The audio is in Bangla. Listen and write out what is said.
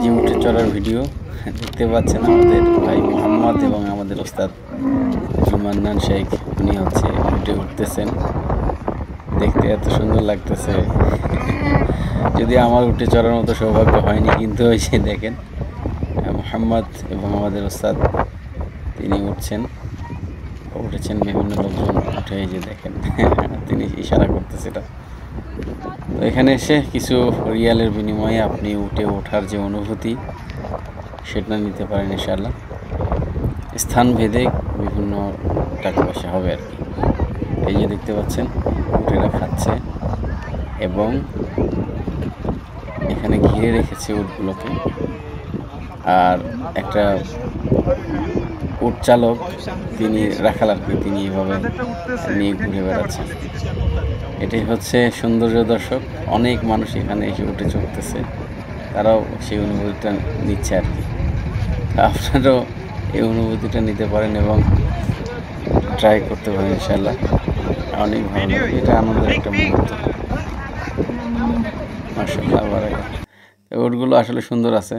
যে উঠে চড়ার ভিডিও দেখতে পাচ্ছেন আমাদের ভাই মোহাম্মদ এবং আমাদের ওস্তাদ জুমান্নান শেখ, উনি হচ্ছে উঠে উঠতেছেন। দেখতে এত সুন্দর লাগতেছে, যদি আমার উঠে চড়ার মতো সৌভাগ্য হয়নি, কিন্তু ওই যে দেখেন মোহাম্মদ এবং আমাদের ওস্তাদ তিনি উঠছেন, বিভিন্ন লোকজন উঠে, এই যে দেখেন তিনি ইশারা করতেছিল। তো এখানে এসে কিছু রিয়ালের বিনিময়ে আপনি উঠে ওঠার যে অনুভূতি সেটা নিতে পারেন ইনশাআল্লাহ। স্থান ভেদে বিভিন্ন টাকা পয়সা হবে আর কি। এই যে দেখতে পাচ্ছেন উটেরা খাচ্ছে এবং এখানে ঘিরে রেখেছে উটগুলোকে, আর একটা উট চালক তিনি রাখাল আর কি, তিনি এইভাবে নিয়ে ঘুরে বেড়াচ্ছেন। এটাই হচ্ছে সৌন্দর্য দর্শক। অনেক মানুষ এখানে এসে উঠে চড়তেছে, তারাও সেই অনুভূতিটা নিচ্ছে আর কি। আপনারাও এই অনুভূতিটা নিতে পারেন এবং ট্রাই করতে পারেন ইনশাআল্লাহ, অনেক ভালো লাগবে। এটা আনন্দের একটা মুহূর্ত। মাশাআল্লাহ, উটগুলো আসলে সুন্দর আছে।